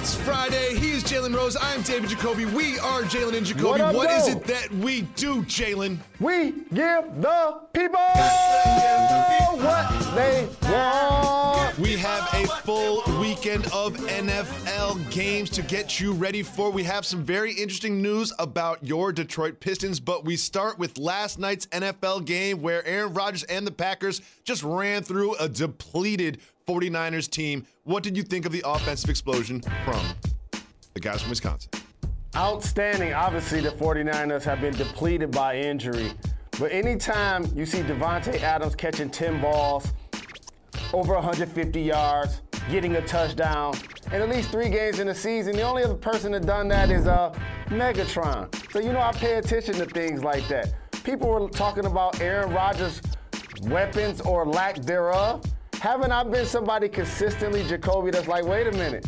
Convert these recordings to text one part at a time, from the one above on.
It's Friday. He is Jalen Rose. I'm David Jacoby. We are Jalen and Jacoby. What is it that we do, Jalen? We give the people what they want. We have a full weekend of NFL games to get you ready for. We have some very interesting news about your Detroit Pistons, but we start with last night's NFL game where Aaron Rodgers and the Packers just ran through a depleted 49ers team. What did you think of the offensive explosion from the guys from Wisconsin? Outstanding. Obviously, the 49ers have been depleted by injury. But anytime you see Davante Adams catching 10 balls, over 150 yards, getting a touchdown, and at least 3 games in the season, the only other person that done that is Megatron. So, I pay attention to things like that. People were talking about Aaron Rodgers' weapons or lack thereof. Haven't I been somebody consistently, Jacoby, that's like, wait a minute,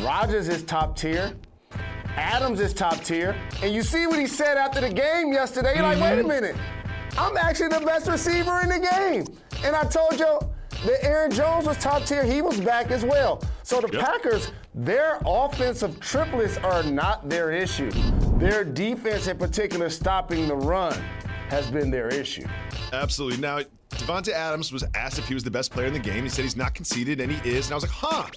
Rodgers is top tier, Adams is top tier, and you see what he said after the game yesterday, you're like, wait a minute, I'm actually the best receiver in the game. And I told you that Aaron Jones was top tier, he was back as well. So the Packers, their offensive triplets are not their issue. Their defense in particular, stopping the run, has been their issue. Absolutely. Now, Davante Adams was asked if he was the best player in the game. He said he's not conceded, and he is. And I was like,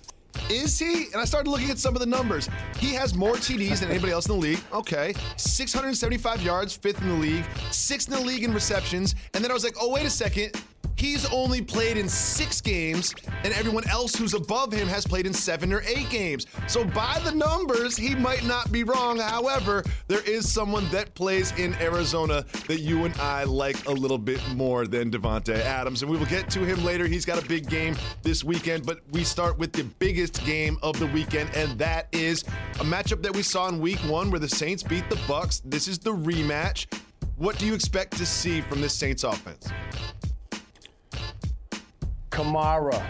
is he? And I started looking at some of the numbers. He has more TDs than anybody else in the league. Okay. 675 yards, 5th in the league, 6th in the league in receptions. And then I was like, oh, wait a second. He's only played in 6 games, and everyone else who's above him has played in 7 or 8 games. So by the numbers, he might not be wrong. However, there is someone that plays in Arizona that you and I like a little bit more than Davante Adams, and we will get to him later. He's got a big game this weekend, but we start with the biggest game of the weekend, and that is a matchup that we saw in Week 1 where the Saints beat the Bucks. This is the rematch. What do you expect to see from this Saints offense? Kamara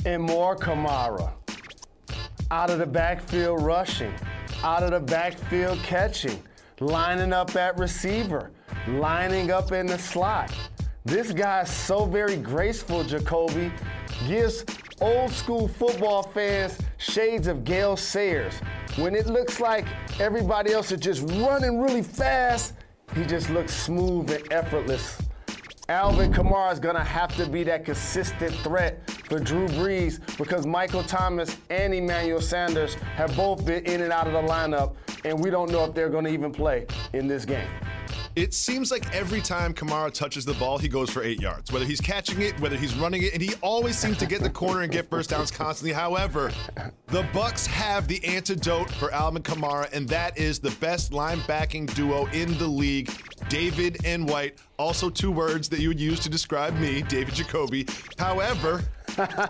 and more Kamara. Out of the backfield rushing, out of the backfield catching, lining up at receiver, lining up in the slot. This guy's so very graceful, Jacoby. Gives old school football fans shades of Gale Sayers. When it looks like everybody else is just running really fast, he just looks smooth and effortless. Alvin Kamara is going to have to be that consistent threat for Drew Brees because Michael Thomas and Emmanuel Sanders have both been in and out of the lineup, and we don't know if they're going to even play in this game. It seems like every time Kamara touches the ball, he goes for 8 yards. Whether he's catching it, whether he's running it, and he always seems to get the corner and get first downs constantly. However, the Bucs have the antidote for Alvin Kamara, and that is the best linebacking duo in the league, David and White. Also 2 words that you would use to describe me, David Jacoby. However,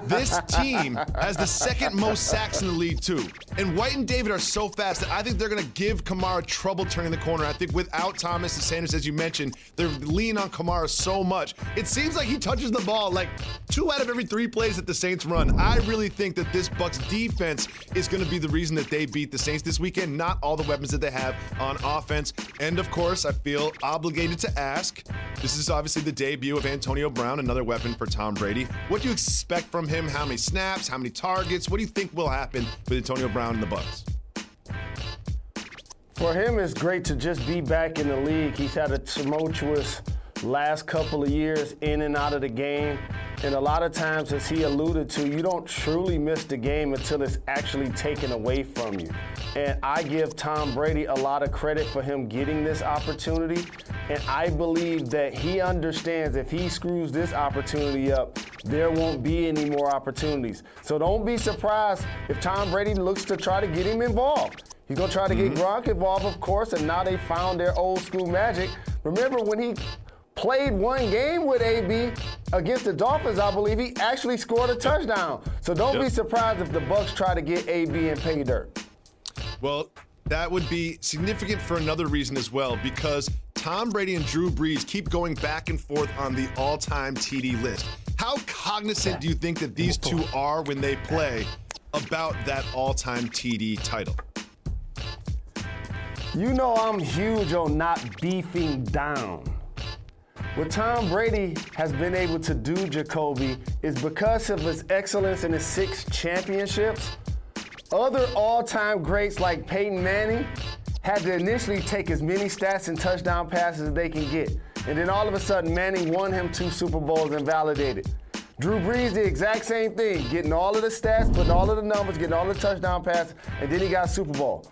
this team has the 2nd most sacks in the league, too. And White and David are so fast that I think they're going to give Kamara trouble turning the corner. I think without Thomas and Sanders, as you mentioned, they're leaning on Kamara so much. It seems like he touches the ball like 2 out of every 3 plays that the Saints run. I really think that this Bucs defense is going to be the reason that they beat the Saints this weekend, not all the weapons that they have on offense. And, of course, I feel obligated to ask, this is obviously the debut of Antonio Brown, another weapon for Tom Brady. What do you expect from him? How many snaps? How many targets? What do you think will happen with Antonio Brown and the Bucs? For him, it's great to just be back in the league. He's had a tumultuous last couple of years in and out of the game. And a lot of times, as he alluded to, you don't truly miss the game until it's actually taken away from you. And I give Tom Brady a lot of credit for him getting this opportunity. And I believe that he understands if he screws this opportunity up, there won't be any more opportunities. So don't be surprised if Tom Brady looks to try to get him involved. He's going to try to get Gronk involved, of course, and now they found their old school magic. Remember when he played 1 game with AB against the Dolphins, I believe he actually scored a touchdown. So don't be surprised if the Bucs try to get AB and pay dirt. Well, that would be significant for another reason as well, because Tom Brady and Drew Brees keep going back and forth on the all-time TD list. How cognizant do you think that these 2 are when they play about that all-time TD title? You know I'm huge on not beefing down. What Tom Brady has been able to do, Jacoby, is because of his excellence in his 6 championships. Other all-time greats like Peyton Manning had to initially take as many stats and touchdown passes as they can get. And then all of a sudden, Manning won him 2 Super Bowls and validated. Drew Brees, the exact same thing, getting all of the stats, putting all of the numbers, getting all the touchdown passes, and then he got a Super Bowl.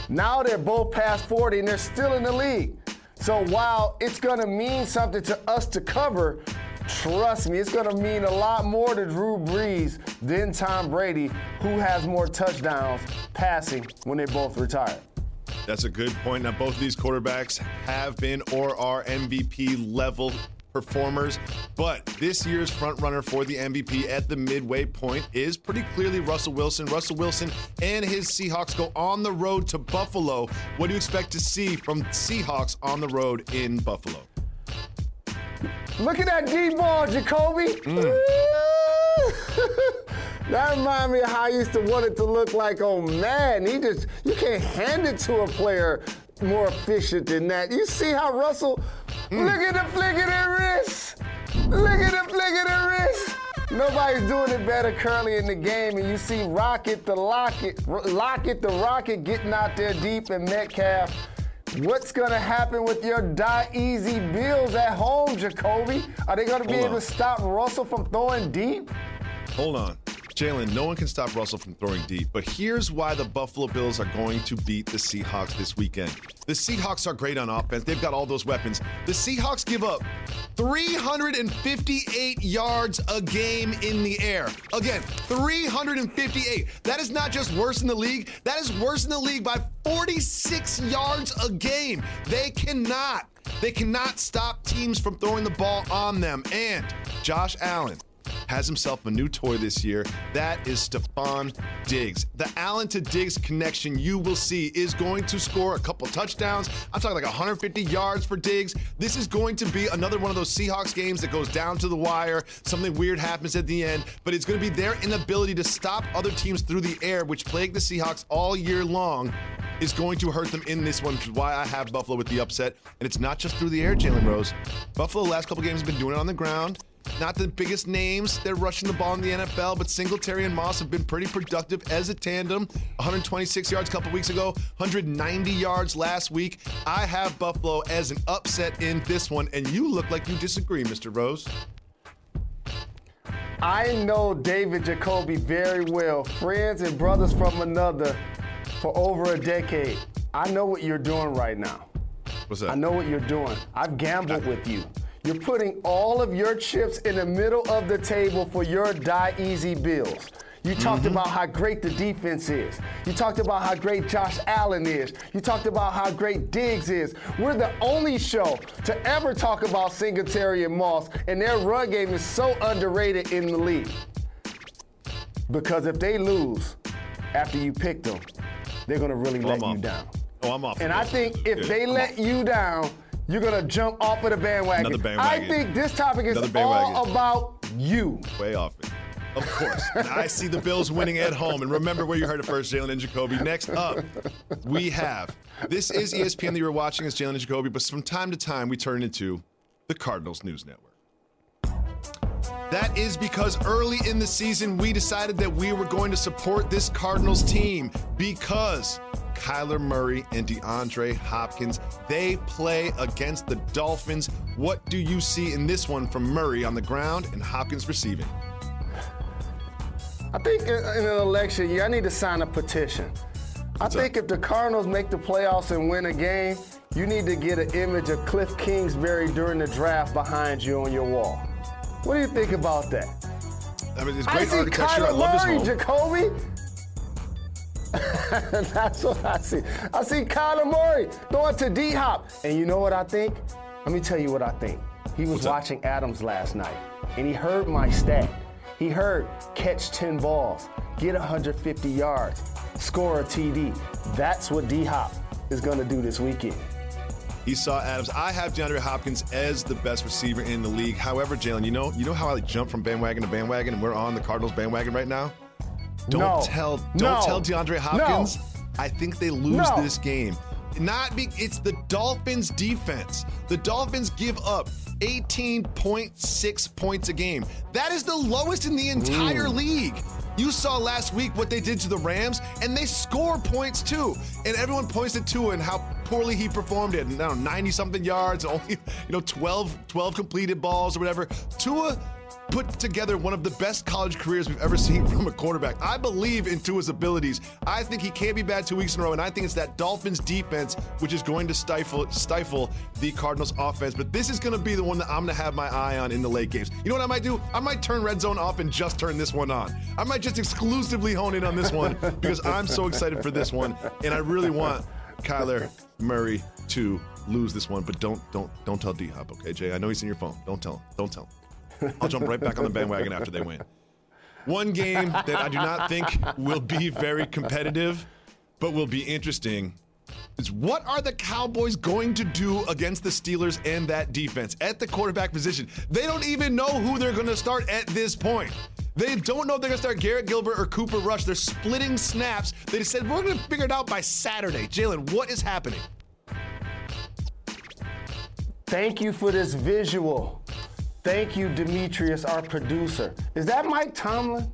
Now they're both past 40 and they're still in the league. So while it's going to mean something to us to cover, trust me, it's going to mean a lot more to Drew Brees than Tom Brady, who has more touchdowns passing when they both retire. That's a good point. Now, both of these quarterbacks have been or are MVP level performers, but this year's front runner for the MVP at the midway point is pretty clearly Russell Wilson. Russell Wilson and his Seahawks go on the road to Buffalo. What do you expect to see from Seahawks on the road in Buffalo? Look at that deep ball, Jacoby. That reminds me of how I used to want it to look like on Madden. You can't hand it to a player more efficient than that. You see how Russell, look at the flick of the wrist. Look at the flick of the wrist. Nobody's doing it better currently in the game, and you see Lockett the Rocket getting out there deep, and Metcalf. What's going to happen with your die easy Bills at home, Jacoby? Are they going to be able to stop Russell from throwing deep? Hold on. Jalen, no one can stop Russell from throwing deep, but here's why the Buffalo Bills are going to beat the Seahawks this weekend. The Seahawks are great on offense. They've got all those weapons. The Seahawks give up 358 yards a game in the air. Again, 358. That is not just worse in the league. That is worse in the league by 46 yards a game. They cannot stop teams from throwing the ball on them. And Josh Allen has himself a new toy this year. That is Stephon Diggs. The Allen to Diggs connection you will see is going to score a couple touchdowns. I'm talking like 150 yards for Diggs. This is going to be another one of those Seahawks games that goes down to the wire. Something weird happens at the end, but it's going to be their inability to stop other teams through the air, which plagued the Seahawks all year long, is going to hurt them in this one, which is why I have Buffalo with the upset. And it's not just through the air, Jalen Rose. Buffalo the last couple games have been doing it on the ground. Not the biggest names they're rushing the ball in the NFL, but Singletary and Moss have been pretty productive as a tandem. 126 yards a couple weeks ago, 190 yards last week. I have Buffalo as an upset in this one, and you look like you disagree, Mr. Rose. I know David Jacoby very well, friends and brothers from another for over a decade. I know what you're doing right now. What's that? I know what you're doing. I've gambled with you. You're putting all of your chips in the middle of the table for your die easy Bills. You talked about how great the defense is. You talked about how great Josh Allen is. You talked about how great Diggs is. We're the only show to ever talk about Singletary and Moss, and their run game is so underrated in the league. Because if they lose after you pick them, they're going to really let you down. Oh, I'm off. And I think if they let you down, you're going to jump off of the bandwagon. Another bandwagon. I think this topic is all about you. Way off it. Of course. I see the Bills winning at home. And remember where you heard it first, Jalen and Jacoby. Next up, we have, this is ESPN that you're watching, it's Jalen and Jacoby, but from time to time we turn into the Cardinals News Network. That is because early in the season, we decided that we were going to support this Cardinals team because Kyler Murray and DeAndre Hopkins, they play against the Dolphins. What do you see in this one from Murray on the ground and Hopkins receiving? I think in an election year, I need to sign a petition. I think if the Cardinals make the playoffs and win a game, you need to get an image of Cliff Kingsbury during the draft behind you on your wall. What do you think about that? I mean, it's great architecture. Kyler I love this home. Jacoby. That's what I see. I see Kyler Murray throwing to D-Hop. And you know what I think? Let me tell you what I think. He was watching Adams last night, and he heard my stat. He heard catch 10 balls, get 150 yards, score a TD. That's what D-Hop is going to do this weekend. He saw Adams. I have DeAndre Hopkins as the best receiver in the league. However, Jalen, you know how I jump from bandwagon to bandwagon, and we're on the Cardinals bandwagon right now? Don't tell DeAndre Hopkins. I think they lose this game. It's the Dolphins defense. The Dolphins give up 18.6 points a game. That is the lowest in the entire league. You saw last week what they did to the Rams, and they score points too. And everyone points to Tua and how poorly he performed at 90-something yards, only 12 completed balls or whatever. Tua put together one of the best college careers we've ever seen from a quarterback. I believe in Tua's abilities. I think he can't be bad 2 weeks in a row, and I think it's that Dolphins defense which is going to stifle the Cardinals offense. But this is going to be the one that I'm going to have my eye on in the late games. You know what I might do? I might turn Red Zone off and just turn this one on. I might just exclusively hone in on this one because I'm so excited for this one, and I really want Kyler Murray to lose this one. But don't tell D-Hop, okay, Jay? I know he's in your phone. Don't tell him. Don't tell him. I'll jump right back on the bandwagon after they win. One game that I do not think will be very competitive, but will be interesting, is what are the Cowboys going to do against the Steelers and that defense at the quarterback position? They don't even know who they're going to start at this point. They don't know if they're going to start Garrett Gilbert or Cooper Rush. They're splitting snaps. They just said, we're going to figure it out by Saturday. Jalen, what is happening? Thank you for this visual. Thank you, Demetrius, our producer. Is that Mike Tomlin?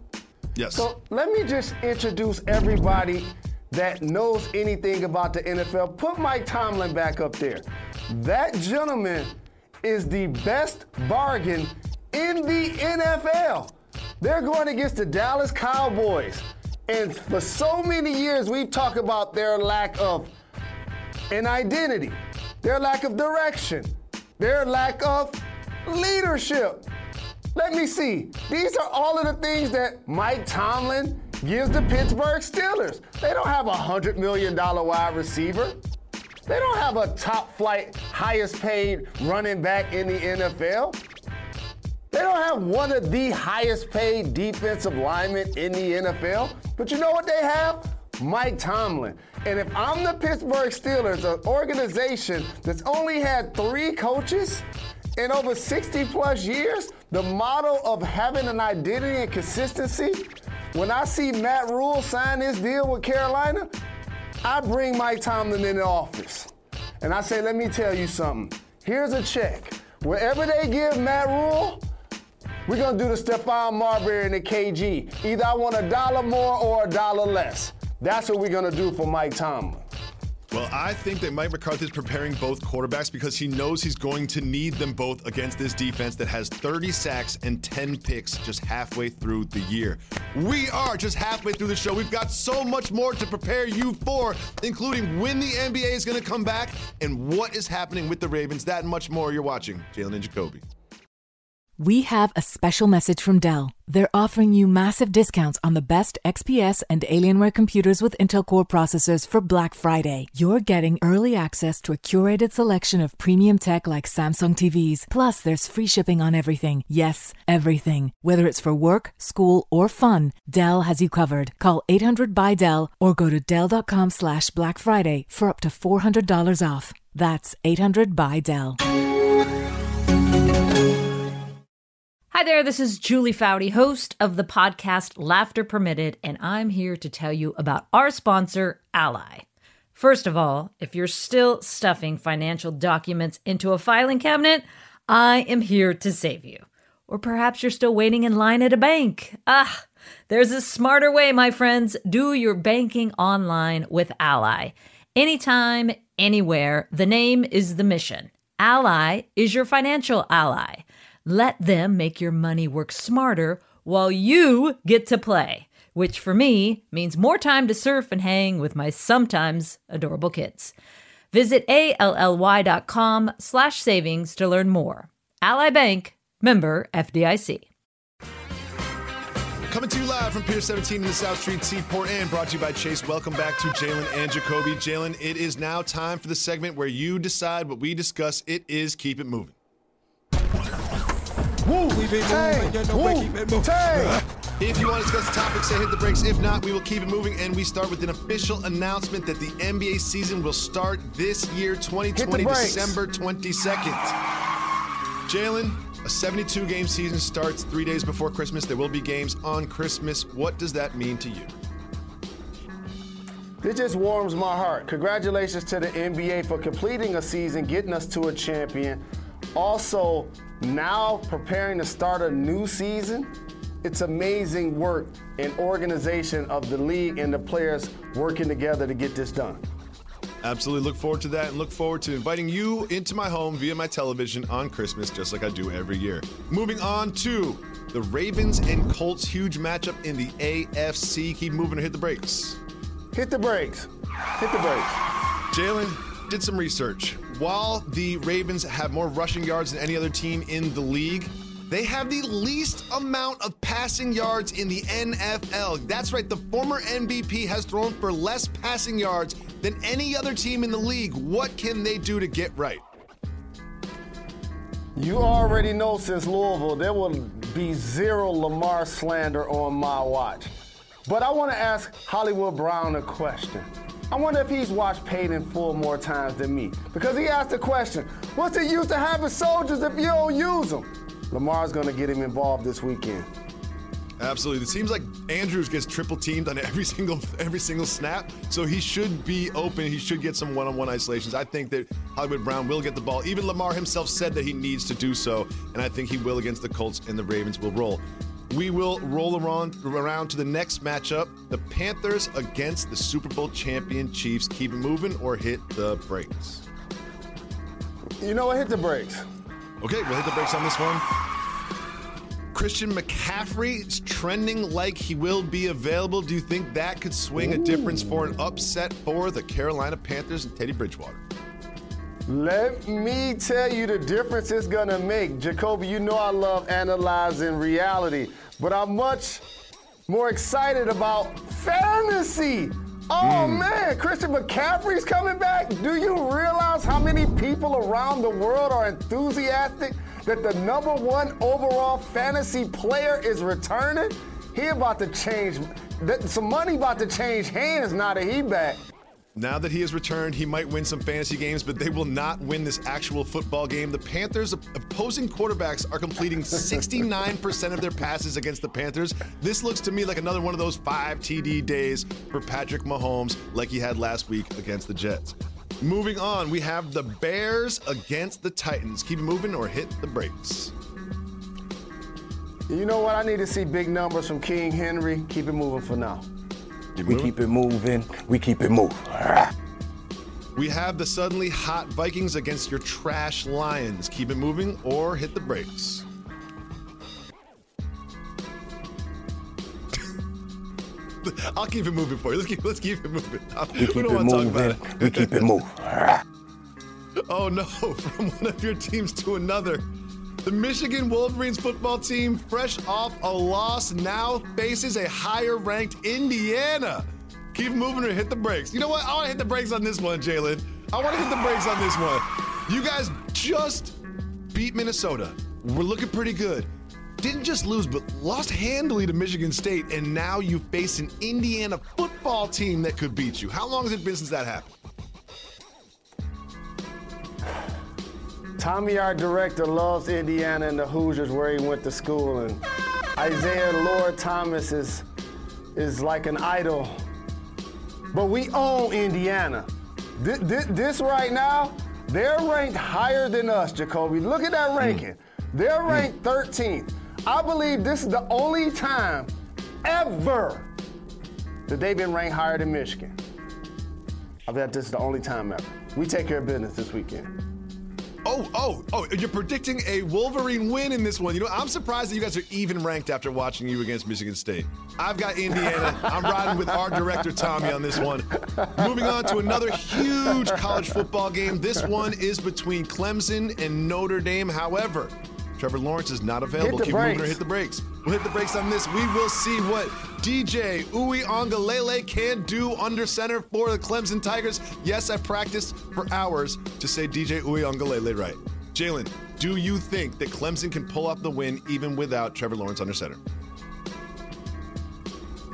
Yes. So let me just introduce everybody that knows anything about the NFL. Put Mike Tomlin back up there. That gentleman is the best bargain in the NFL. They're going against the Dallas Cowboys. And for so many years, we've talked about their lack of an identity, their lack of direction, their lack of leadership. Let me see. These are all of the things that Mike Tomlin gives the Pittsburgh Steelers. They don't have a $100 million wide receiver. They don't have a top flight, highest paid running back in the NFL. They don't have one of the highest paid defensive linemen in the NFL. But you know what they have? Mike Tomlin. And if I'm the Pittsburgh Steelers, an organization that's only had 3 coaches in over 60 plus years, the model of having an identity and consistency, when I see Matt Rule sign this deal with Carolina, I bring Mike Tomlin in the office. And I say, let me tell you something. Here's a check. Wherever they give Matt Rule, we're going to do the Stephon Marbury and the KG. Either I want $1 more or $1 less. That's what we're going to do for Mike Tomlin. Well, I think that Mike McCarthy is preparing both quarterbacks because he knows he's going to need them both against this defense that has 30 sacks and 10 picks just halfway through the year. We are just halfway through the show. We've got so much more to prepare you for, including when the NBA is going to come back and what is happening with the Ravens. That and much more. You're watching Jalen and Jacoby. We have a special message from Dell. They're offering you massive discounts on the best XPS and Alienware computers with Intel Core processors for Black Friday. You're getting early access to a curated selection of premium tech like Samsung TVs. Plus, there's free shipping on everything. Yes, everything. Whether it's for work, school, or fun, Dell has you covered. Call 800-BY-DELL or go to Dell.com/Black Friday for up to $400 off. That's 800-BY-DELL. Hi there, this is Julie Foudy, host of the podcast Laughter Permitted, and I'm here to tell you about our sponsor, Ally. First of all, if you're still stuffing financial documents into a filing cabinet, I am here to save you. Or perhaps you're still waiting in line at a bank. There's a smarter way, my friends. Do your banking online with Ally. Anytime, anywhere, the name is the mission. Ally is your financial ally. Let them make your money work smarter while you get to play, which for me means more time to surf and hang with my sometimes adorable kids. Visit ALLY.com/savings to learn more. Ally Bank, member FDIC. Coming to you live from Pier 17 in the South Street Seaport and brought to you by Chase. Welcome back to Jalen and Jacoby. Jalen, it is now time for the segment where you decide what we discuss. It is Keep It Moving. Woo! We been moving, you know, we keep it moving. If you want to discuss the topic, say hit the brakes. If not, we will keep it moving. And we start with an official announcement that the NBA season will start this year, 2020, December 22nd. Jalen, a 72-game season starts 3 days before Christmas. There will be games on Christmas. What does that mean to you? This just warms my heart. Congratulations to the NBA for completing a season, getting us to a champion. Also, now preparing to start a new season. it's amazing work and organization of the league and the players working together to get this done. Absolutely look forward to that, and look forward to inviting you into my home via my television on Christmas, just like I do every year. Moving on to the Ravens and Colts, huge matchup in the AFC. Keep moving or hit the brakes. Hit the brakes. Hit the brakes. Jalen did some research. While the Ravens have more rushing yards than any other team in the league, they have the least amount of passing yards in the NFL. That's right, the former MVP has thrown for less passing yards than any other team in the league. What can they do to get right? You already know since Louisville, there will be zero Lamar slander on my watch. But I want to ask Hollywood Brown a question. I wonder if he's watched Paid in Full more times than me. Because he asked the question, what's the use of having soldiers if you don't use them? Lamar's going to get him involved this weekend. Absolutely. It seems like Andrews gets triple teamed on every single snap, so he should be open. He should get some one-on-one isolations. I think that Hollywood Brown will get the ball. Even Lamar himself said that he needs to do so, and I think he will against the Colts, and the Ravens will roll. We will roll around to the next matchup, the Panthers against the Super Bowl champion Chiefs. Keep it moving or hit the brakes. You know what? Hit the brakes. Okay, we'll hit the brakes on this one. Christian McCaffrey is trending like he will be available. Do you think that could swing a difference for an upset for the Carolina Panthers and Teddy Bridgewater? Let me tell you the difference it's going to make. Jacoby, you know I love analyzing reality, but I'm much more excited about fantasy. Oh, man, Christian McCaffrey's coming back. Do you realize how many people around the world are enthusiastic that the #1 overall fantasy player is returning? He about to change, some money about to change hands now that he back. Now that he has returned, he might win some fantasy games, but they will not win this actual football game. The Panthers' opposing quarterbacks are completing 69% of their passes against the Panthers. This looks to me like another one of those 5 TD days for Patrick Mahomes like he had last week against the Jets. Moving on, we have the Bears against the Titans. Keep it moving or hit the brakes. You know what? I need to see big numbers from King Henry. Keep it moving for now. We keep it moving. We keep it moving. We have the suddenly hot Vikings against your trash Lions. Keep it moving or hit the brakes. I'll keep it moving for you. Let's keep it moving. We don't want to talk about it. We keep it moving. Oh no, from one of your teams to another. The Michigan Wolverines football team, fresh off a loss, now faces a higher-ranked Indiana. Keep moving or hit the brakes. You know what? I want to hit the brakes on this one, Jalen. I want to hit the brakes on this one. You guys just beat Minnesota. We're looking pretty good. Didn't just lose, but lost handily to Michigan State, and now you face an Indiana football team that could beat you. How long has it been since that happened? Tommy, our director, loves Indiana and the Hoosiers where he went to school, and Isaiah Lord Thomas is like an idol. But we own Indiana. This right now, they're ranked higher than us, Jacoby. Look at that ranking. They're ranked 13th. I believe this is the only time ever that they've been ranked higher than Michigan. I bet this is the only time ever. We take care of business this weekend. Oh, you're predicting a Wolverine win in this one. You know, I'm surprised that you guys are even ranked after watching you against Michigan State. I've got Indiana. I'm riding with our director, Tommy, on this one. Moving on to another huge college football game. This one is between Clemson and Notre Dame. However, Trevor Lawrence is not available. Keep moving or hit the brakes. We'll hit the brakes on this. We will see what DJ Uiagalelei can do under center for the Clemson Tigers. Yes, I practiced for hours to say DJ Uiagalelei right. Jalen, do you think that Clemson can pull off the win even without Trevor Lawrence under center?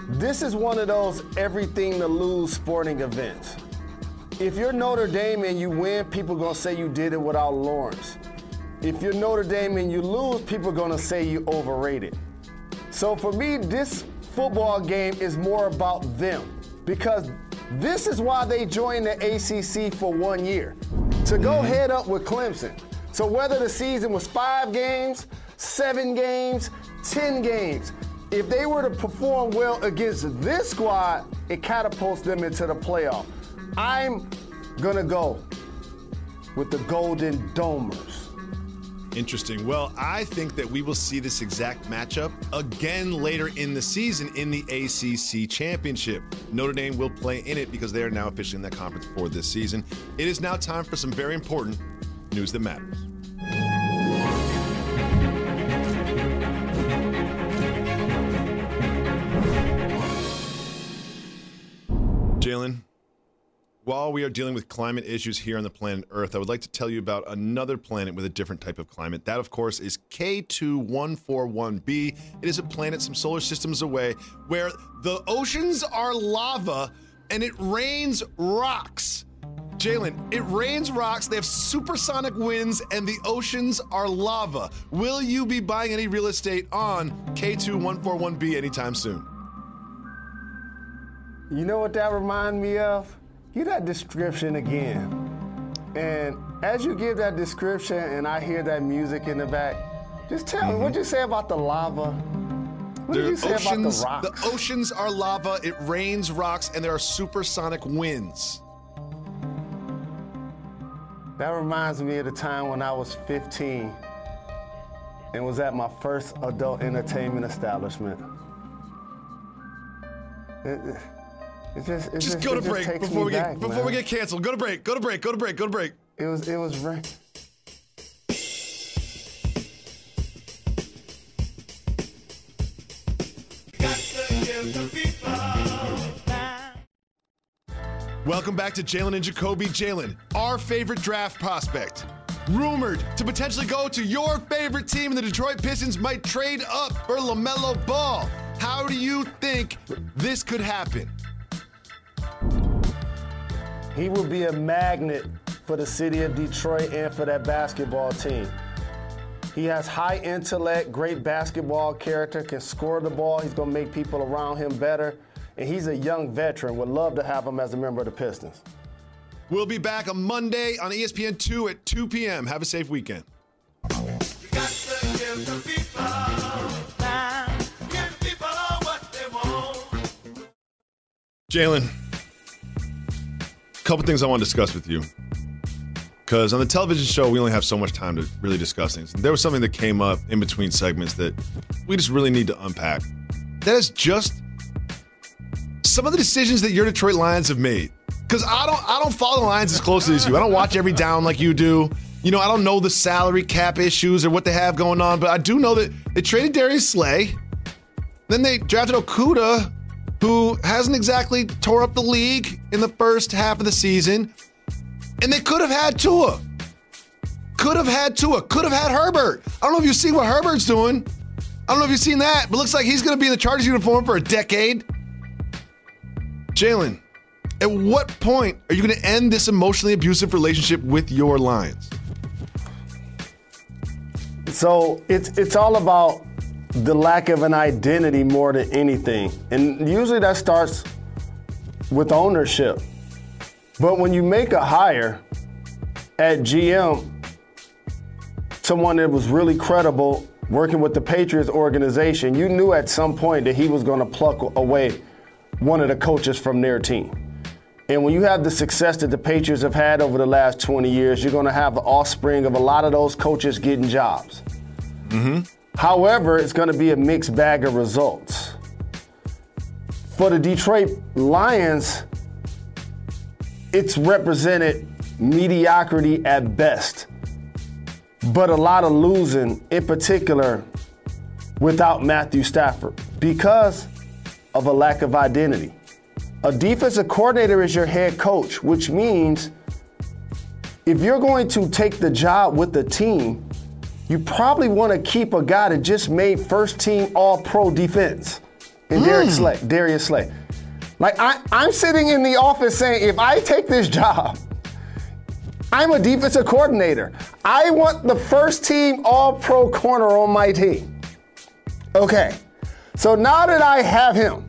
This is one of those everything to lose sporting events. If you're Notre Dame and you win, people are going to say you did it without Lawrence. If you're Notre Dame and you lose, people are going to say you overrated. So for me, this football game is more about them because this is why they joined the ACC for 1 year, to go head up with Clemson. So whether the season was 5 games, 7 games, 10 games, if they were to perform well against this squad, it catapults them into the playoff. I'm going to go with the Golden Domers. Interesting. Well, I think that we will see this exact matchup again later in the season in the ACC Championship. Notre Dame will play in it because they are now officially in that conference for this season. It is now time for some very important news that matters. Jalen, while we are dealing with climate issues here on the planet Earth, I would like to tell you about another planet with a different type of climate. That, of course, is K2141b. It is a planet some solar systems away where the oceans are lava and it rains rocks. Jalen, it rains rocks, they have supersonic winds, and the oceans are lava. Will you be buying any real estate on K2141b anytime soon? You know what that reminds me of? Hear that description again. And as you give that description and I hear that music in the back, just tell me, what'd you say about the lava? What did you say about the rocks? The oceans are lava, it rains rocks, and there are supersonic winds. That reminds me of the time when I was 15 and was at my first adult entertainment establishment. Just go to break before we get canceled. Go to break. It was right. Welcome back to Jalen and Jacoby. Jalen, our favorite draft prospect, rumored to potentially go to your favorite team, and the Detroit Pistons might trade up for LaMelo Ball. How do you think this could happen? He will be a magnet for the city of Detroit and for that basketball team. He has high intellect, great basketball character, can score the ball. He's going to make people around him better. And he's a young veteran. Would love to have him as a member of the Pistons. We'll be back on Monday on ESPN2 at 2 p.m. Have a safe weekend. Jalen, a couple things I want to discuss with you. Because on the television show, we only have so much time to really discuss things. There was something that came up in between segments that we just really need to unpack. That is just some of the decisions that your Detroit Lions have made. Because I don't follow the Lions as closely as you. I don't watch every down like you do. You know, I don't know the salary cap issues or what they have going on, but I do know that they traded Darius Slay. Then they drafted Okudah, who hasn't exactly tore up the league in the first half of the season. And they could have had Tua. Could have had Herbert. I don't know if you've seen what Herbert's doing. I don't know if you've seen that, but looks like he's going to be in the Chargers uniform for a decade. Jalen, at what point are you going to end this emotionally abusive relationship with your Lions? So it's all about the lack of an identity more than anything. And usually that starts with ownership. But when you make a hire at GM, someone that was really credible working with the Patriots organization, you knew at some point that he was going to pluck away one of the coaches from their team. And when you have the success that the Patriots have had over the last 20 years, you're going to have the offspring of a lot of those coaches getting jobs. Mm-hmm. However, it's going to be a mixed bag of results. For the Detroit Lions, it's represented mediocrity at best, but a lot of losing, in particular, without Matthew Stafford because of a lack of identity. A defensive coordinator is your head coach, which means if you're going to take the job with the team, you probably want to keep a guy that just made first-team All-Pro defense in Darius Slay. Like, I'm sitting in the office saying, if I take this job, I'm a defensive coordinator. I want the first-team All-Pro corner on my team. Okay, so now that I have him,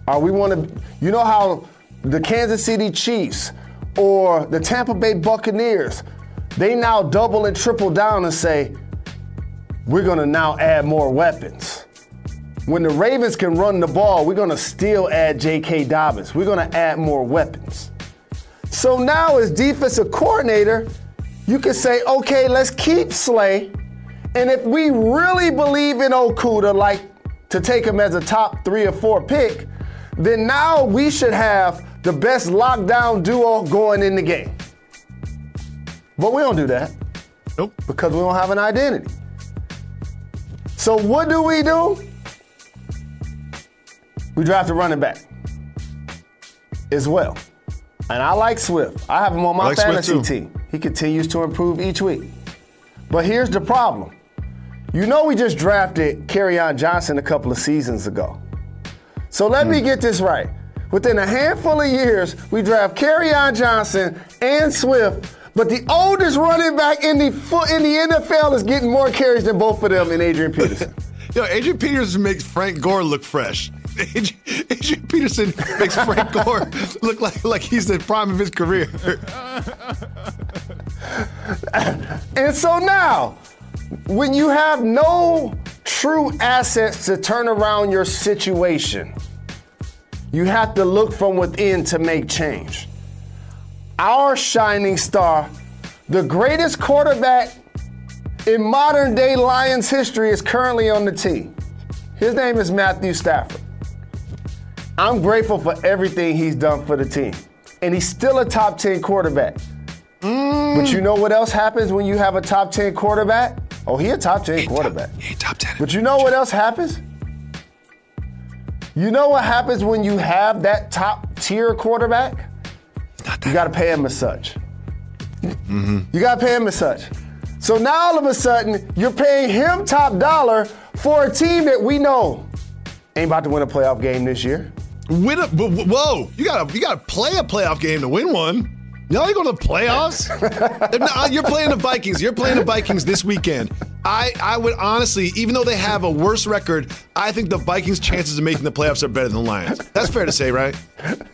you know how the Kansas City Chiefs or the Tampa Bay Buccaneers, they now double and triple down and say, we're going to now add more weapons. when the Ravens can run the ball, we're going to still add J.K. Dobbins. We're going to add more weapons. So now as defensive coordinator, you can say, okay, let's keep Slay. And if we really believe in Okudah, like to take him as a top 3 or 4 pick, then now we should have the best lockdown duo going in the game. But we don't do that. Nope. Because we don't have an identity. So what do? We draft a running back as well. And I like Swift. I have him on my fantasy team. He continues to improve each week. But here's the problem. You know we just drafted Kerryon Johnson a couple of seasons ago. So let me get this right. Within a handful of years, we draft Kerryon Johnson and Swift, but the oldest running back in the NFL is getting more carries than both of them in Adrian Peterson. Yo, Adrian Peterson makes Frank Gore look fresh. Adrian Peterson makes Frank Gore look like he's the prime of his career. And so now, when you have no true assets to turn around your situation, you have to look from within to make change. Our shining star, the greatest quarterback in modern day Lions history, is currently on the team. His name is Matthew Stafford. I'm grateful for everything he's done for the team. And he's still a top 10 quarterback. But you know what else happens when you have a top 10 quarterback? Oh, he a top 10 quarterback. He ain't top 10. But you know what else happens? You know what happens when you have that top tier quarterback? You got to pay him as such. You got to pay him as such. So now all of a sudden, you're paying him top dollar for a team that we know ain't about to win a playoff game this year. Whoa, you gotta play a playoff game to win one. Y'all ain't going to the playoffs? You're playing the Vikings. You're playing the Vikings this weekend. I would honestly, even though they have a worse record, I think the Vikings' chances of making the playoffs are better than the Lions. That's fair to say, right?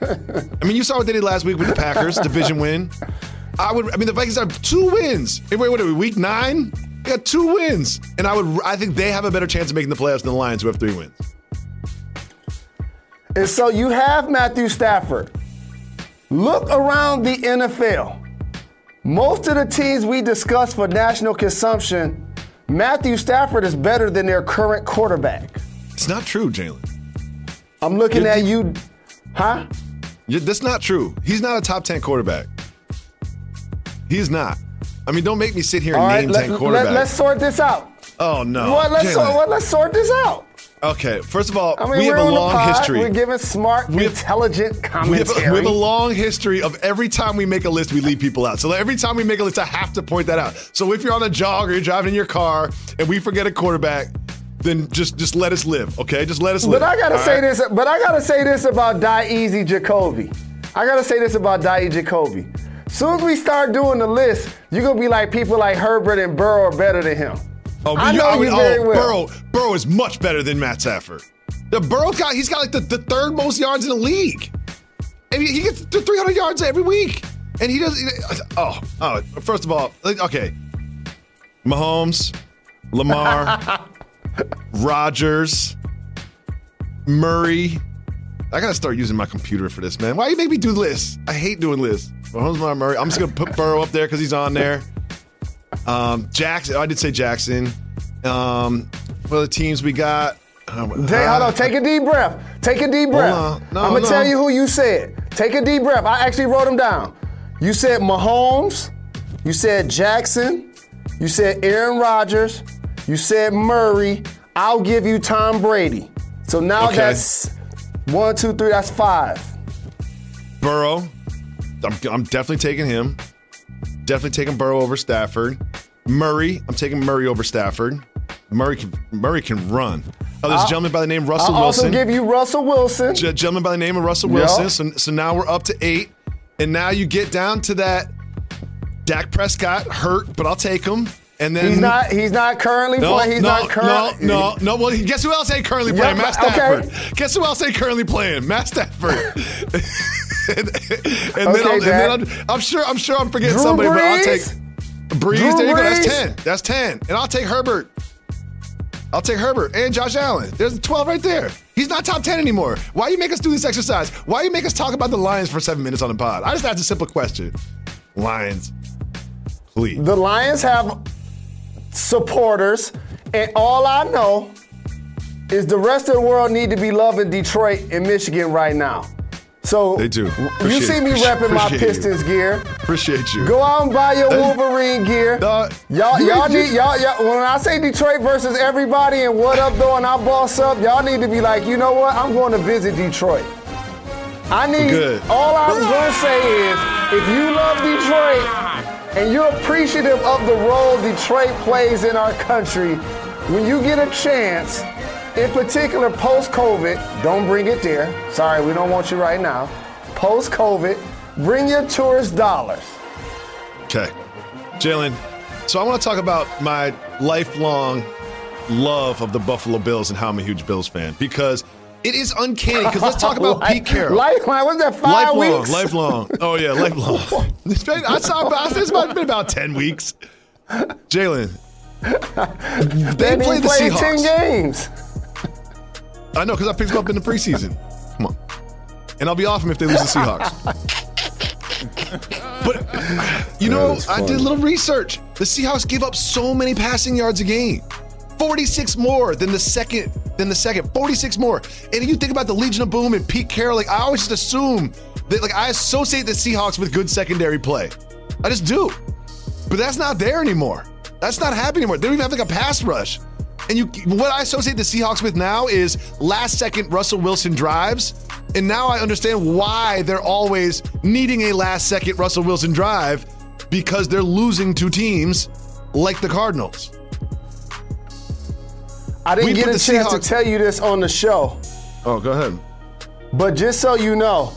I mean, you saw what they did last week with the Packers, division win. The Vikings have 2 wins. Wait, what are we, week 9? They got 2 wins. And I think they have a better chance of making the playoffs than the Lions, who have 3 wins. And so you have Matthew Stafford. Look around the NFL. Most of the teams we discuss for national consumption, Matthew Stafford is better than their current quarterback. It's not true, Jalen. I'm looking at you. Huh? That's not true. He's not a top 10 quarterback. He's not. I mean, don't make me sit here and name 10 quarterbacks. Let's sort this out. Oh, no. Let's sort this out. Okay, first of all, I mean, we have a long history. We're giving smart, intelligent commentary. We have a long history of every time we make a list, we leave people out. So every time we make a list, I have to point that out. So if you're on a jog or you're driving in your car and we forget a quarterback, then just let us live, okay? Just let us live. But I gotta say this about Daeezy Jacoby. Soon as we start doing the list, you're gonna be like people like Herbert and Burrow are better than him. I know you very well. Burrow is much better than Matt Stafford. He's got like the 3rd most yards in the league. And he gets 300 yards every week. And he does. First of all, okay. Mahomes, Lamar, Rodgers, Murray. I gotta start using my computer for this, man. Why you make me do lists? I hate doing lists. Mahomes, Lamar, Murray. I'm just gonna put Burrow up there because he's on there. Jackson. I did say Jackson. What other teams we got? Hold on. Take a deep breath. I'm going to tell you who you said. Take a deep breath. I actually wrote them down. You said Mahomes. You said Jackson. You said Aaron Rodgers. You said Murray. I'll give you Tom Brady. So now that's 1, 2, 3. That's 5. Burrow. I'm definitely taking him. Definitely taking Burrow over Stafford. Murray, I'm taking Murray over Stafford. Murray can run. Oh, there's a gentleman by the name of Russell Wilson. I'll also give you Russell Wilson. Gentleman by the name of Russell Wilson. So now we're up to 8. And now you get down to that Dak Prescott hurt, but I'll take him. And then he's not currently playing. No. Well, guess who else ain't currently playing? Matt Stafford. Okay. Guess who else ain't currently playing? Matt Stafford. and then I'm sure I'm forgetting somebody, but I'll take Breeze. There you go. That's 10. And I'll take Herbert. I'll take Herbert and Josh Allen. There's 12 right there. He's not top 10 anymore. Why you make us do this exercise? Why you make us talk about the Lions for 7 minutes on the pod? I just asked a simple question. Lions, please. The Lions have supporters, and all I know is the rest of the world need to be loving Detroit and Michigan right now. So they do. You see me repping my Pistons gear. Appreciate you. Go out and buy your Wolverine gear. Y'all need. When I say Detroit versus everybody and what up though, and I boss up, y'all need to be like, you know what? I'm going to visit Detroit. All I'm going to say is, if you love Detroit and you're appreciative of the role Detroit plays in our country, when you get a chance. In particular, post-COVID, don't bring it there. Sorry, we don't want you right now. Post-COVID, bring your tourist dollars. Okay. Jalen, so I want to talk about my lifelong love of the Buffalo Bills and how I'm a huge Bills fan, because it is uncanny. Because let's talk about Pete Carroll. Lifelong, was that 5 weeks? Lifelong. Oh, yeah, lifelong. It's been about 10 weeks. Jalen, they played the Seahawks. 10 games. I know, because I picked them up in the preseason. Come on. And I'll be off them if they lose the Seahawks. But, you know, I did a little research. The Seahawks give up so many passing yards a game. 46 more than the second. 46 more. And you think about the Legion of Boom and Pete Carroll, like, I always just assume that, like, I associate the Seahawks with good secondary play. I just do. But that's not there anymore. That's not happening anymore. They don't even have, like, a pass rush. And what I associate the Seahawks with now is last-second Russell Wilson drives. And now I understand why they're always needing a last-second Russell Wilson drive, because they're losing to teams like the Cardinals. I didn't get a chance to tell you this on the show. Oh, go ahead. But just so you know,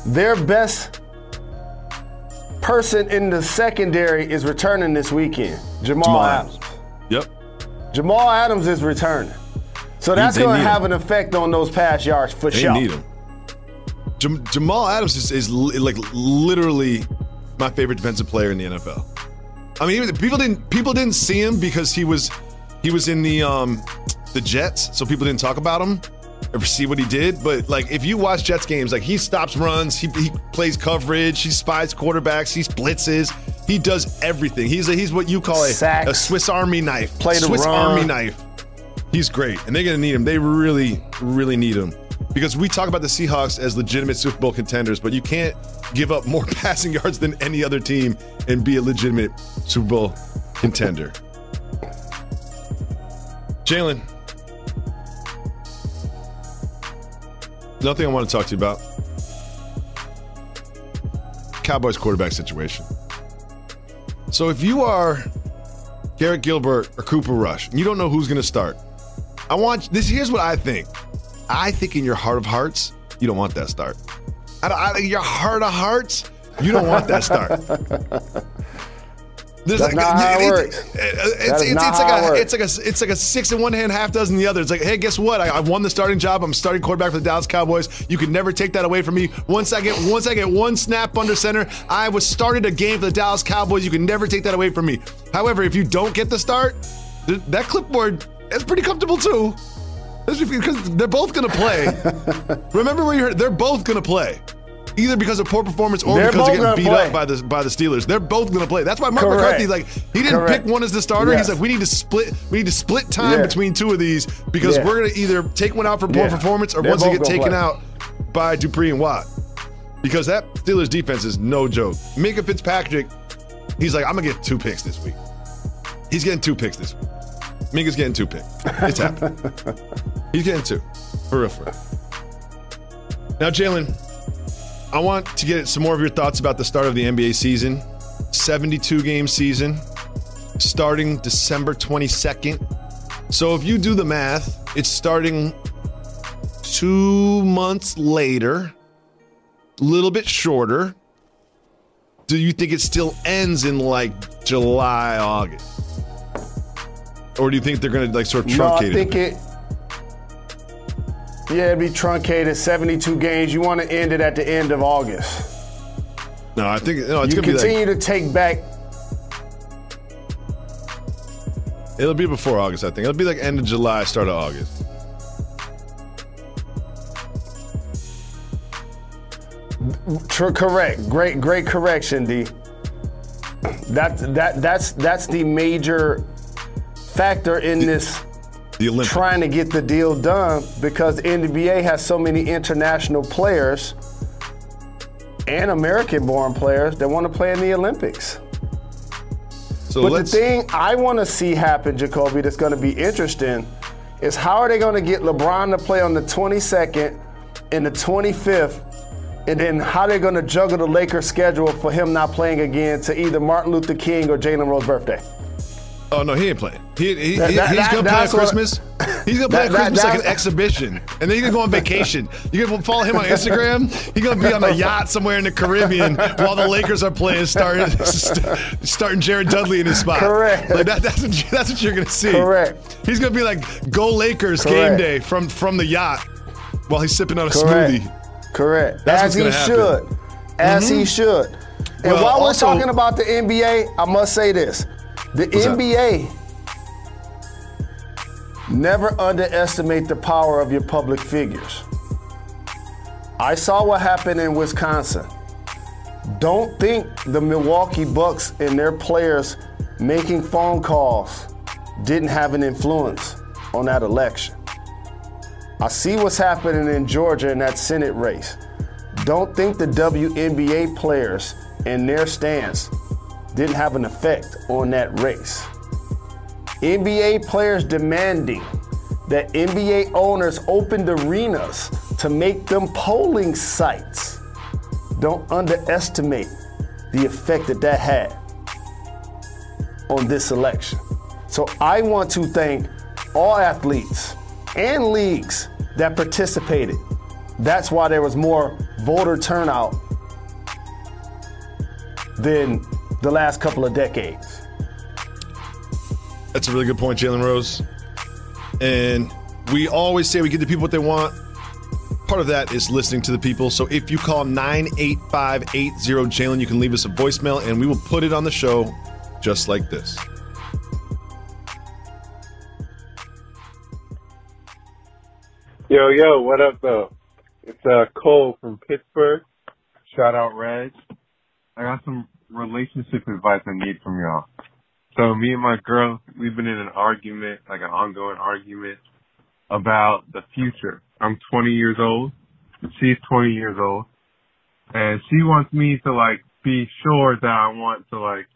their best person in the secondary is returning this weekend, Jamal Adams. Yep. Jamal Adams is returning. So that's going to have an effect on those pass yards for sure. They need him. Jamal Adams is like literally my favorite defensive player in the NFL. I mean, people didn't see him because he was in the Jets, so people didn't talk about him or see what he did. But like, if you watch Jets games, like, he stops runs, he plays coverage, he spies quarterbacks, he blitzes, he does everything. He's what you call a Swiss Army knife. Swiss Army knife. He's great, and they're gonna need him. They really, really need him, because we talk about the Seahawks as legitimate Super Bowl contenders, but you can't give up more passing yards than any other team and be a legitimate Super Bowl contender. Jalen, nothing I want to talk to you about. Cowboys quarterback situation. So if you are Garrett Gilbert or Cooper Rush, and you don't know who's going to start, here's what I think. I think in your heart of hearts, you don't want that start. Your heart of hearts, you don't want that start. That's not how it works. It's like a 6 in one hand, half dozen in the other. It's like, hey, guess what? I won the starting job. I'm starting quarterback for the Dallas Cowboys. You can never take that away from me. Once I get one snap under center, I was started a game for the Dallas Cowboys. You can never take that away from me. However, if you don't get the start, that clipboard is pretty comfortable too. Because they're both going to play. Remember where you heard? They're both going to play. Either because of poor performance or because they're getting beat up by the Steelers. They're both going to play. That's why Mark McCarthy's like, he didn't pick one as the starter. Yes. He's like, we need to split time between two of these, because we're going to either take one out for poor performance or once they get taken out by Dupree and Watt. Because that Steelers defense is no joke. Minka Fitzpatrick, he's like, I'm going to get 2 picks this week. He's getting 2 picks this week. Minka's getting 2 picks. It's happening. He's getting 2. For real. Now, Jalen, I want to get some more of your thoughts about the start of the NBA season. 72-game season, starting December 22nd. So if you do the math, it's starting 2 months later, a little bit shorter. Do you think it still ends in like July, August? Or do you think they're going to like sort of truncate it? No, I think it'd be truncated, 72 games. You want to end it at the end of August. No, I think it's going to be like... You continue to take back... It'll be before August, I think. It'll be like end of July, start of August. Correct. Great correction, D. That's the major factor in this trying to get the deal done, because the NBA has so many international players and American-born players that want to play in the Olympics. So but the thing I want to see happen, Jacoby, that's going to be interesting is how are they going to get LeBron to play on the 22nd and the 25th, and then how they're going to juggle the Lakers' schedule for him not playing again to either Martin Luther King or Jalen Rose's birthday. Oh, no, he ain't playing. He's going to play at Christmas. He's going to play at Christmas like an exhibition. And then he's going to go on vacation. You're going to follow him on Instagram. He's going to be on a yacht somewhere in the Caribbean while the Lakers are playing, starting Jared Dudley in his spot. Correct. Like that's what you're going to see. Correct. He's going to be like, go Lakers game day from the yacht while he's sipping on a smoothie. Correct. That's As he should. As he should. And Well, while we're also- talking about the NBA, I must say this. The NBA, never underestimate the power of your public figures. I saw what happened in Wisconsin. Don't think the Milwaukee Bucks and their players making phone calls didn't have an influence on that election. I see what's happening in Georgia in that Senate race. Don't think the WNBA players and their stance didn't have an effect on that race. NBA players demanding that NBA owners opened arenas to make them polling sites. Don't underestimate the effect that had on this election. So I want to thank all athletes and leagues that participated. That's why there was more voter turnout than the last couple of decades. That's a really good point, Jalen Rose. And we always say we give the people what they want. Part of that is listening to the people. So if you call 98580-JALEN, you can leave us a voicemail and we will put it on the show just like this. Yo, what up, though? It's Cole from Pittsburgh. Shout out, Reg. I got some relationship advice I need from y'all. So me and my girl, we've been in an argument, like an ongoing argument, about the future. I'm 20 years old. She's 20 years old. And she wants me to, like, be sure that I want to, like,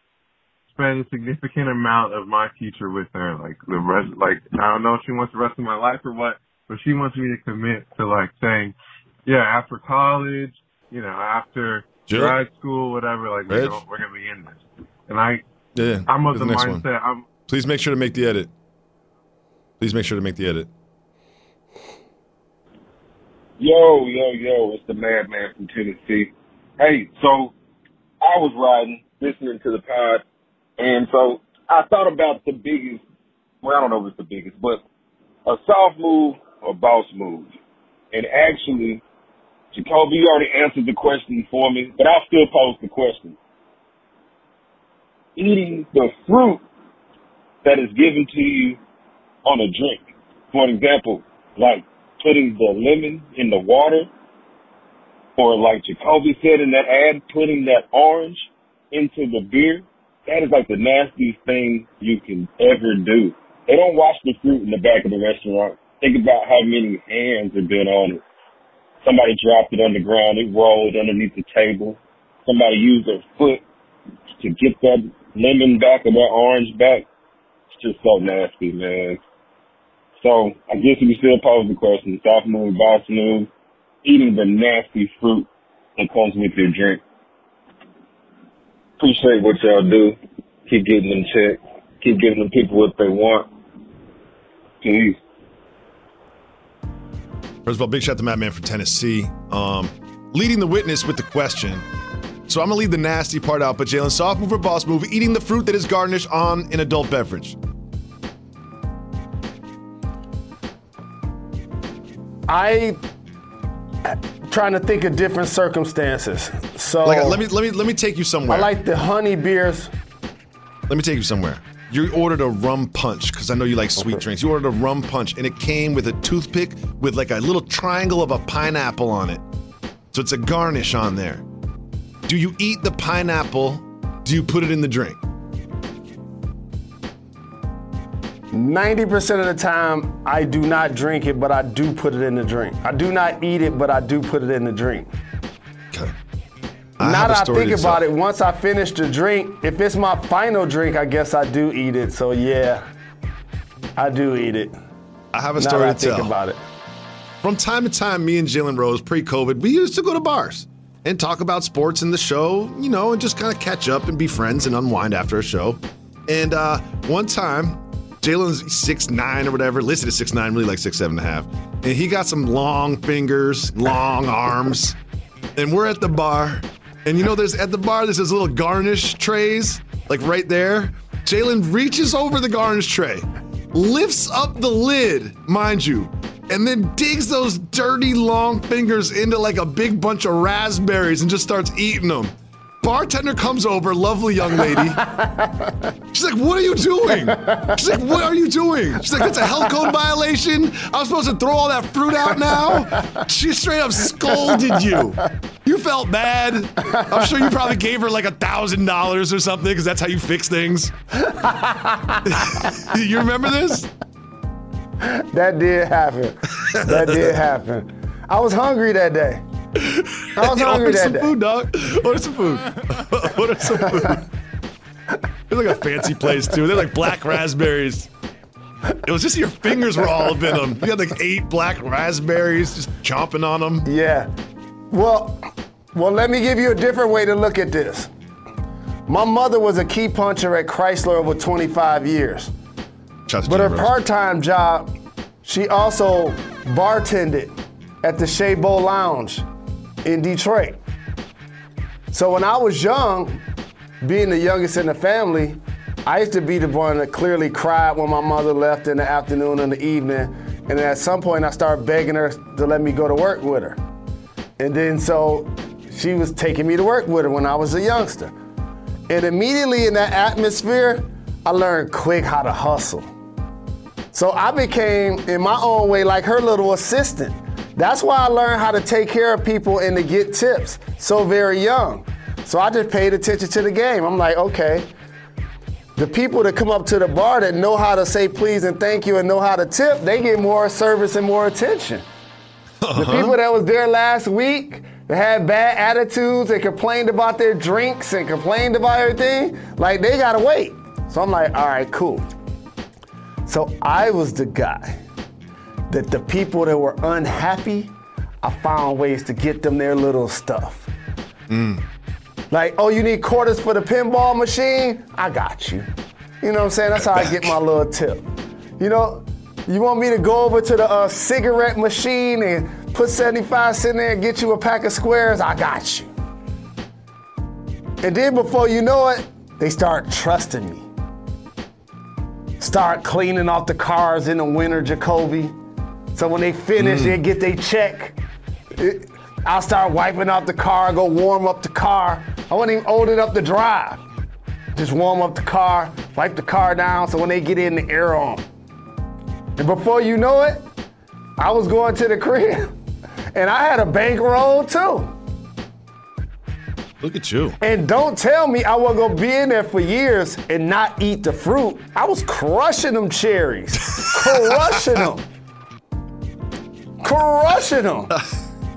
spend a significant amount of my future with her. Like, the rest, like, I don't know if she wants the rest of my life or what, but she wants me to commit to, like, saying, yeah, after college, you know, after grad school, whatever, like, we're going to be in this. And I'm of the mindset. Please make sure to make the edit. Please make sure to make the edit. Yo, it's the Madman from Tennessee. Hey, so I was riding, listening to the pod, and so I thought about the biggest, well, I don't know if it's the biggest, but a soft move or boss move. And actually, Jacoby, you already answered the question for me, but I'll still pose the question. Eating the fruit that is given to you on a drink. For example, like putting the lemon in the water, or like Jacoby said in that ad, putting that orange into the beer. That is like the nastiest thing you can ever do. They don't wash the fruit in the back of the restaurant. Think about how many hands have been on it. Somebody dropped it on the ground. It rolled underneath the table. Somebody used their foot to get that lemon back or that orange back. It's just so nasty, man. So I guess you can still pose the question. Soft move, boss move, eating the nasty fruit that comes with your drink. Appreciate what y'all do. Keep getting them checked. Keep giving them people what they want. Peace. First of all, big shout out to Madman from Tennessee. Leading the witness with the question. So I'm going to leave the nasty part out, but Jalen, soft move or boss move, eating the fruit that is garnished on an adult beverage. Trying to think of different circumstances. So like, let me take you somewhere. I like the honey beers. Let me take you somewhere. You ordered a rum punch because I know you like sweet drinks. You ordered a rum punch, and it came with a toothpick with like a little triangle of a pineapple on it. So it's a garnish on there. Do you eat the pineapple? Do you put it in the drink? 90% of the time, I do not drink it, but I do put it in the drink. I do not eat it, but I do put it in the drink. Okay. Now that I think about it, once I finish the drink, if it's my final drink, I guess I do eat it. So yeah, I do eat it. I have a story to tell. Think about it. From time to time, me and Jalen Rose, pre-COVID, we used to go to bars and talk about sports in the show, you know, and just kind of catch up and be friends and unwind after a show. And one time, Jalen's 6'9" or whatever, listed as 6'9", really like 6'7.5". And he got some long fingers, long arms. And we're at the bar. And you know, there's this little garnish trays, like right there. Jalen reaches over the garnish tray, lifts up the lid, mind you, and then digs those dirty long fingers into like a big bunch of raspberries and just starts eating them. Bartender comes over, lovely young lady. She's like, what are you doing? She's like, what are you doing? She's like, it's a health code violation. I'm supposed to throw all that fruit out now? She straight up scolded you. You felt bad. I'm sure you probably gave her like $1,000 or something because that's how you fix things. You remember this? That did happen. That did happen. I was hungry that day. I was hungry that day. Food, dog. Order some food. Order some food. It's like a fancy place, too. They're like black raspberries. It was just your fingers were all up in them. You had like 8 black raspberries just chomping on them. Yeah. Well, let me give you a different way to look at this. My mother was a key puncher at Chrysler over 25 years. But her part-time job, she also bartended at the Shea Bowl Lounge in Detroit. So when I was young, being the youngest in the family, I used to be the one that clearly cried when my mother left in the afternoon and the evening. And then at some point I started begging her to let me go to work with her. And then so she was taking me to work with her when I was a youngster. And immediately in that atmosphere, I learned quick how to hustle. So I became, in my own way, like her little assistant. That's why I learned how to take care of people and to get tips so very young. So I just paid attention to the game. I'm like, okay, the people that come up to the bar that know how to say please and thank you and know how to tip, they get more service and more attention. The people that was there last week that had bad attitudes and complained about their drinks and complained about everything, like they gotta wait. So I'm like, all right, cool. So I was the guy that the people that were unhappy, I found ways to get them their little stuff. Like, oh, you need quarters for the pinball machine? I got you. You know what I'm saying? That's how I get my little tip. You know, you want me to go over to the cigarette machine and put 75 cents in there and get you a pack of squares? I got you. And then before you know it, they start trusting me. Start cleaning off the cars in the winter Jacoby. So when they finish, they get their check. I'll start wiping out the car, go warm up the car. I wasn't even old enough to drive. Just warm up the car, wipe the car down so when they get in, the air on. And before you know it, I was going to the crib and I had a bankroll too. Look at you. And don't tell me I wasn't gonna be in there for years and not eat the fruit. I was crushing them cherries, crushing them.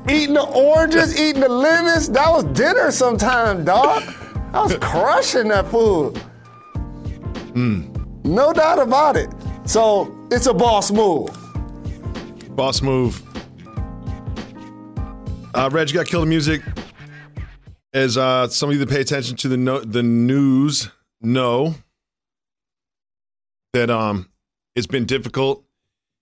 Eating the oranges, eating the lemons, that was dinner sometime, dog. I was crushing that food. No doubt about it. So it's a boss move. Boss move. Reg, you got to kill the music. As some of you that pay attention to the news know that it's been difficult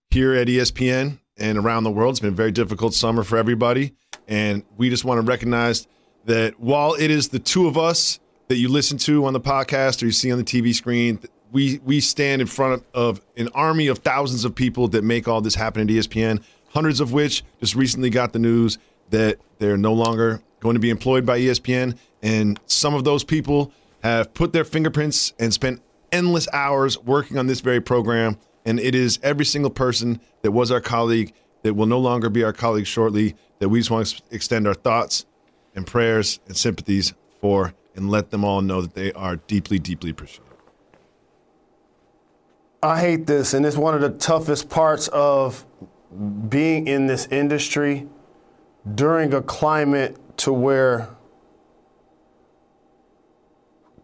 here at ESPN and around the world. It's been a very difficult summer for everybody. And we just want to recognize that while it is the two of us that you listen to on the podcast or you see on the TV screen, we stand in front of an army of thousands of people that make all this happen at ESPN, hundreds of which just recently got the news that they're no longer going to be employed by ESPN. And some of those people have put their fingerprints and spent endless hours working on this very program. And it is every single person that was our colleague, that will no longer be our colleague shortly, that we just want to extend our thoughts and prayers and sympathies for, and let them all know that they are deeply, deeply appreciated. I hate this, and it's one of the toughest parts of being in this industry during a climate to where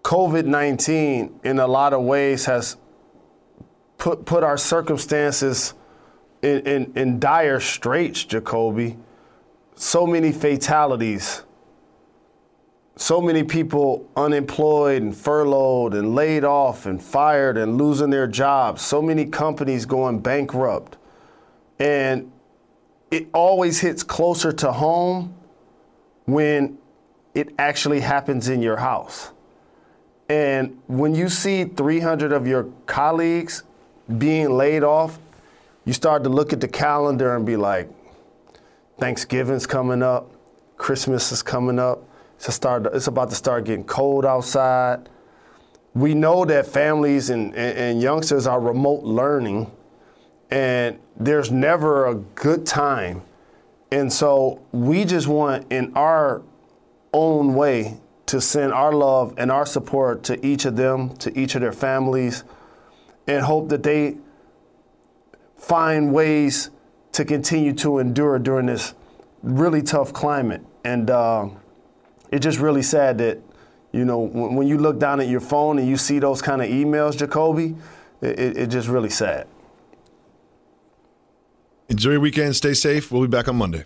COVID-19 in a lot of ways has put our circumstances in dire straits, Jacoby. So many fatalities, so many people unemployed and furloughed and laid off and fired and losing their jobs, so many companies going bankrupt. And it always hits closer to home when it actually happens in your house. And when you see 300 of your colleagues being laid off, you start to look at the calendar and be like, Thanksgiving's coming up, Christmas is coming up, it's about to start getting cold outside. We know that families and youngsters are remote learning, and there's never a good time. And so we just want, in our own way, to send our love and our support to each of them, to each of their families, and hope that they find ways to continue to endure during this really tough climate. And it's just really sad that, you know, when you look down at your phone and you see those kind of emails, Jacoby, it's just really sad. Enjoy your weekend. Stay safe. We'll be back on Monday.